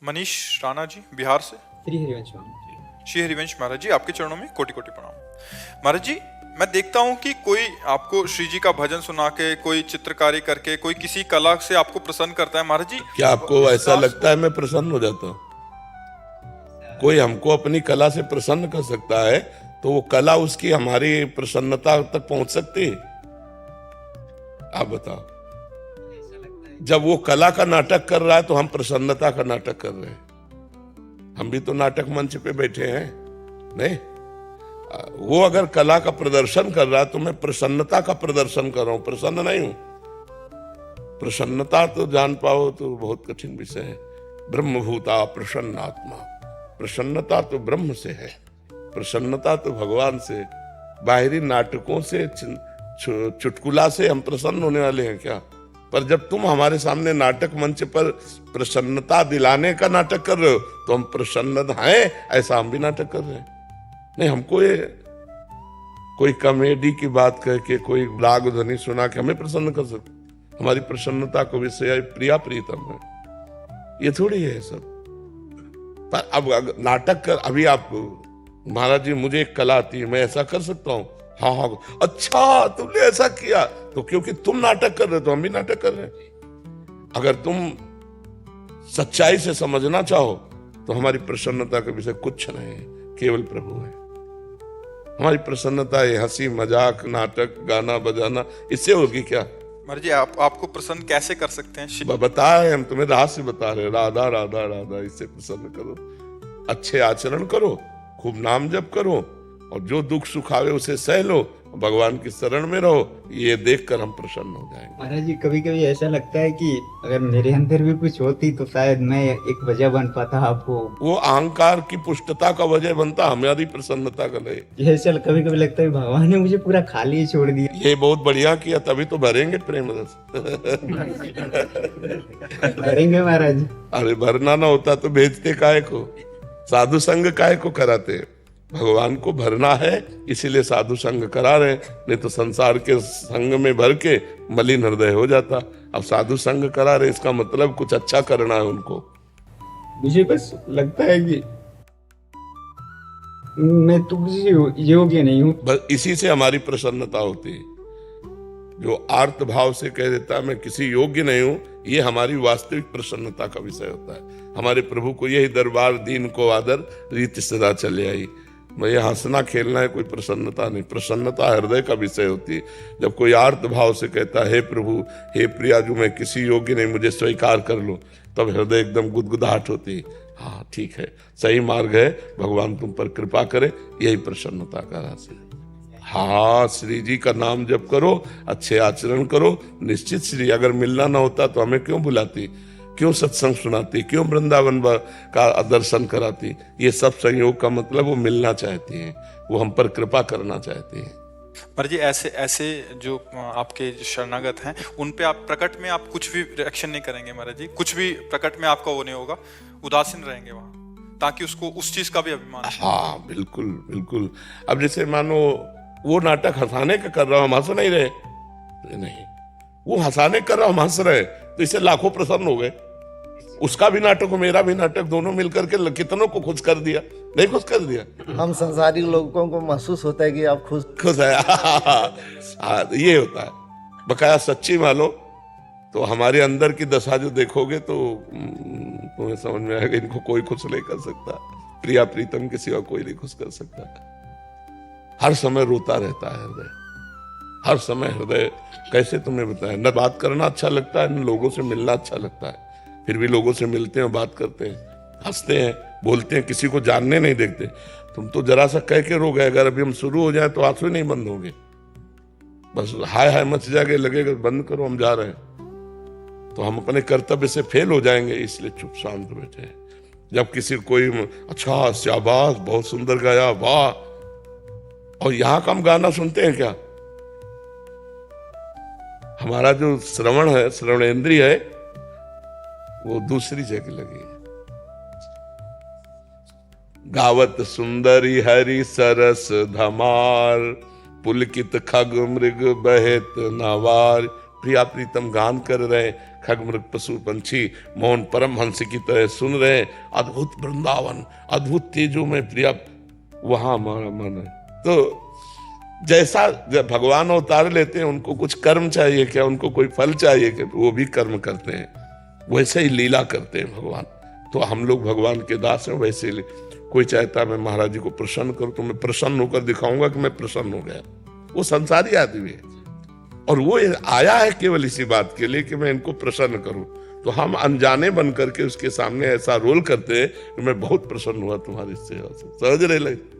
मनीष राणा जी बिहार से। श्री हरिवंश महाराज। श्री हरिवंश महाराज जी, आपके चरणों में कोटि कोटि प्रणाम। महाराज जी, मैं देखता हूँ कि कोई आपको श्री जी का भजन सुना के, कोई चित्रकारी करके, कोई किसी कला से आपको प्रसन्न करता है। महाराज जी, क्या आपको ऐसा लगता है मैं प्रसन्न हो जाता हूँ? कोई हमको अपनी कला से प्रसन्न कर सकता है तो वो कला उसकी हमारी प्रसन्नता तक पहुंच सकती है? आप बताओ। जब वो कला का नाटक कर रहा है तो हम प्रसन्नता का नाटक कर रहे हैं। हम भी तो नाटक मंच पे बैठे हैं, नहीं? वो अगर कला का प्रदर्शन कर रहा है तो मैं प्रसन्नता का प्रदर्शन कर रहा हूं, प्रसन्न नहीं हूं। प्रसन्नता तो जान पाओ तो बहुत कठिन विषय है। ब्रह्मभूता प्रसन्नात्मा, प्रसन्नता तो ब्रह्म से है, प्रसन्नता तो भगवान से। बाहरी नाटकों से, चुटकुला से हम प्रसन्न होने वाले हैं क्या? पर जब तुम हमारे सामने नाटक मंच पर प्रसन्नता दिलाने का नाटक कर रहे हो तो हम प्रसन्न हैं, ऐसा हम भी नाटक कर रहे हैं। नहीं, हमको ये कोई कॉमेडी की बात कह के, कोई राग ध्वनि सुना के हमें प्रसन्न कर सकते? हमारी प्रसन्नता को विषय प्रिया प्रीतम है, ये थोड़ी है सब। पर अब नाटक कर, अभी आप महाराज जी मुझे एक कला आती है, मैं ऐसा कर सकता हूँ। हाँ हाँ, अच्छा तुमने ऐसा किया तो क्योंकि तुम नाटक कर रहे हो तो हम भी नाटक कर रहे हैं। अगर तुम सच्चाई से समझना चाहो तो हमारी प्रसन्नता का विषय कुछ नहीं है, केवल प्रभु है। हमारी प्रसन्नता है हंसी मजाक, नाटक, गाना बजाना, इससे होगी क्या? महाराज जी, आपको प्रसन्न कैसे कर सकते हैं? बताए, हम तुम्हें रहस्य बता रहे, राधा राधा राधा, इससे प्रसन्न करो। अच्छे आचरण करो, खूब नाम जप करो, और जो दुख सुख आवे उसे सह लो, भगवान की शरण में रहो। ये देखकर हम प्रसन्न हो जाएंगे। महाराज जी, कभी कभी ऐसा लगता है कि अगर मेरे अंदर भी कुछ होती तो शायद मैं एक वजह बन पाता आपको। वो अहंकार की पुष्टता का वजह बनता, हमारी प्रसन्नता का नहीं। ऐसा कभी कभी लगता है भगवान ने मुझे पूरा खाली ही छोड़ दिया। ये बहुत बढ़िया किया, तभी तो भरेंगे प्रेम रस। करेंगे महाराज। अरे भरना ना होता तो भेजते काहे को? साधु संग काहे को कराते? भगवान को भरना है, इसीलिए साधु संग करा रहे, नहीं तो संसार के संग में भर के मलिन हृदय हो जाता। अब साधु संग करा रहे, इसका मतलब कुछ अच्छा करना है उनको। मुझे बस लगता है कि मैं तुझसे योग्य नहीं हूँ। बस इसी से हमारी प्रसन्नता होती है। जो आर्त भाव से कह देता है मैं किसी योग्य नहीं हूं, ये हमारी वास्तविक प्रसन्नता का विषय होता है। हमारे प्रभु को यही दरबार दीन को आदर, रीति सदा चले आई। मैं ये हंसना खेलना है, कोई प्रसन्नता नहीं। प्रसन्नता हृदय का विषय होती है। जब कोई आर्त भाव से कहता है हे प्रभु, हे प्रिया, जो मैं किसी योग्य नहीं, मुझे स्वीकार कर लो, तब हृदय एकदम गुदगुदाहट होती है। हाँ ठीक है, सही मार्ग है, भगवान तुम पर कृपा करे, यही प्रसन्नता का रास्ता है। हाँ, श्री जी का नाम जप करो, अच्छे आचरण करो, निश्चित श्री अगर मिलना ना होता तो हमें क्यों बुलाती, क्यों सत्संग सुनाती, क्यों वृंदावन का दर्शन कराती? ये सब संयोग का मतलब वो मिलना चाहती है, वो हम पर कृपा करना चाहती है। महाराज जी, ऐसे जो आपके शरणागत हैं उन पे आप प्रकट में आप कुछ भी रिएक्शन नहीं करेंगे महाराज जी? कुछ भी प्रकट में आपका वो नहीं होगा, उदासीन रहेंगे वहां, ताकि उसको उस चीज का भी अभिमान। हाँ बिल्कुल बिल्कुल। अब जैसे मानो वो नाटक हंसाने का कर रहा हूं, हम हंस नहीं रहे, नहीं, वो हंसाने कर रहा हूं, हम हंस रहे, तो इससे लाखों प्रसन्न हो गए। उसका भी नाटक हो, मेरा भी नाटक, दोनों मिलकर के कितनों को खुश कर दिया, नहीं खुश कर दिया? हम संसारी लोगों को महसूस होता है कि आप खुश है। ये होता है बकाया। सच्ची मानो तो हमारे अंदर की दशा जो देखोगे तो तुम्हें समझ में आएगा, इनको कोई खुश नहीं कर सकता, प्रिया प्रीतम के सिवा कोई नहीं खुश कर सकता। हर समय रोता रहता है हृदय, हर समय हृदय। कैसे तुम्हें बताया, न बात करना अच्छा लगता है, न लोगों से मिलना अच्छा लगता है, फिर भी लोगों से मिलते हैं, बात करते हैं, हंसते हैं, बोलते हैं, किसी को जानने नहीं देखते। तुम तो जरा सा कह के रो गए, अगर अभी हम शुरू हो जाए तो आंसू नहीं बंद होंगे, बस हाय हाय मच जाएगा, लगेगा बंद करो हम जा रहे हैं, तो हम अपने कर्तव्य से फेल हो जाएंगे। इसलिए चुप शांत बैठे। जब किसी कोई अच्छा शाबाश बहुत सुंदर गाया, वाह, और यहां का हम गाना सुनते हैं क्या? हमारा जो श्रवण है, श्रवण इंद्रिय है, वो दूसरी जगह लगी है। गावत सुंदरी हरि सरस धमार, पुलकित खग मृग बहेत नवार, प्रिया प्रीतम गान कर रहे, खगमृग पशु पंछी मौन परमहंस की तरह सुन रहे, अद्भुत वृंदावन, अद्भुत तेजो में प्रिया वहां हमारा मन है। तो जैसा जब भगवान अवतार लेते हैं, उनको कुछ कर्म चाहिए क्या, उनको कोई फल चाहिए क्या, वो भी कर्म करते हैं, वैसे ही लीला करते हैं भगवान। तो हम लोग भगवान के दास हैं, वैसे कोई चाहता है मैं महाराज जी को प्रसन्न करूं तो मैं प्रसन्न होकर दिखाऊंगा कि मैं प्रसन्न हो गया, वो संसारी आदमी है और वो आया है केवल इसी बात के लिए कि मैं इनको प्रसन्न करूं। तो हम अनजाने बन करके उसके सामने ऐसा रोल करते हैं कि मैं बहुत प्रसन्न हुआ तुम्हारी सेवा से, समझ रहे लगे।